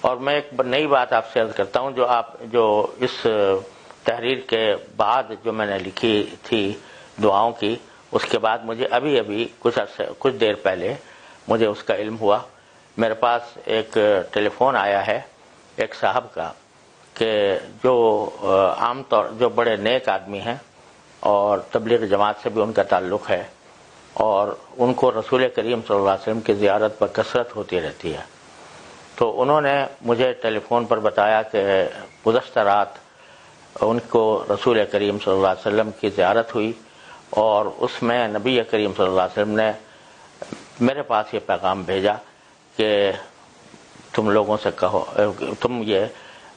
اور میں ایک نئی بات آپ سے عرض کرتا ہوں، جو اس تحریر کے بعد جو میں نے لکھی تھی دعاؤں کی، اس کے بعد مجھے ابھی کچھ دیر پہلے مجھے اس کا علم ہوا. میرے پاس ایک ٹیلی فون آیا ہے ایک صاحب کا کہ جو عام طور جو بڑے نیک آدمی ہیں اور تبلیغ جماعت سے بھی ان کا تعلق ہے، اور ان کو رسول کریم صلی اللہ علیہ وسلم کی زیارت پر کثرت ہوتی رہتی ہے. تو انہوں نے مجھے ٹیلی فون پر بتایا کہ گزشتہ رات ان کو رسول کریم صلی اللہ علیہ وسلم کی زیارت ہوئی، اور اس میں نبی کریم صلی اللہ علیہ وسلم نے میرے پاس یہ پیغام بھیجا کہ تم لوگوں سے کہو، تم یہ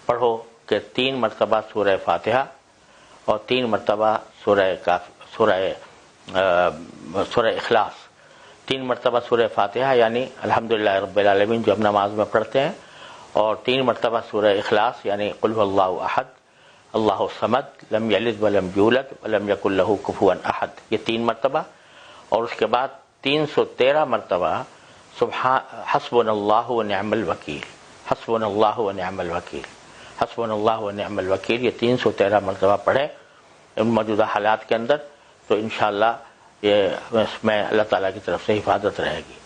پڑھو کہ 3 مرتبہ سورہ فاتحہ اور 3 مرتبہ سورہ اخلاص. 3 مرتبہ سورہ فاتحہ یعنی الحمدللہ رب العالمین جو ہم نماز میں پڑھتے ہیں، اور 3 مرتبہ سورہ اخلاص یعنی قل هو اللہ احد اللہ الصمد لم یلد ولم یولد ولم یکن لہ کفوا احد، یہ 3 مرتبہ. اور اس کے بعد 313 مرتبہ حسبنا اللہ ونعم الوکیل، حسبنا اللہ ونعم الوکیل، حسبنا اللہ ونعم الوکیل، یہ 313 مرتبہ پڑھے ان موجودہ حالات کے اندر، تو انشاءاللہ یہ اس میں اللہ تعالیٰ کی طرف سے حفاظت رہے گی.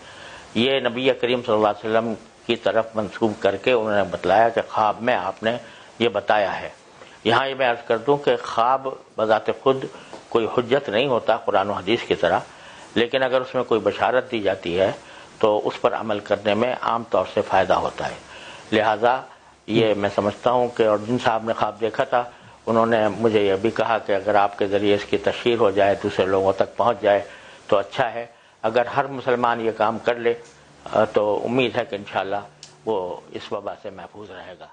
یہ نبی کریم صلی اللہ علیہ وسلم کی طرف منسوب کر کے انہوں نے بتلایا کہ خواب میں آپ نے یہ بتایا ہے. یہاں یہ میں عرض کر دوں کہ خواب بذات خود کوئی حجت نہیں ہوتا قرآن و حدیث کی طرح، لیکن اگر اس میں کوئی بشارت دی جاتی ہے تو اس پر عمل کرنے میں عام طور سے فائدہ ہوتا ہے. لہذا یہ میں سمجھتا ہوں کہ، اور جن صاحب نے خواب دیکھا تھا انہوں نے مجھے یہ بھی کہا کہ اگر آپ کے ذریعے اس کی تشہیر ہو جائے، دوسرے لوگوں تک پہنچ جائے تو اچھا ہے. اگر ہر مسلمان یہ کام کر لے تو امید ہے کہ انشاءاللہ وہ اس وبا سے محفوظ رہے گا.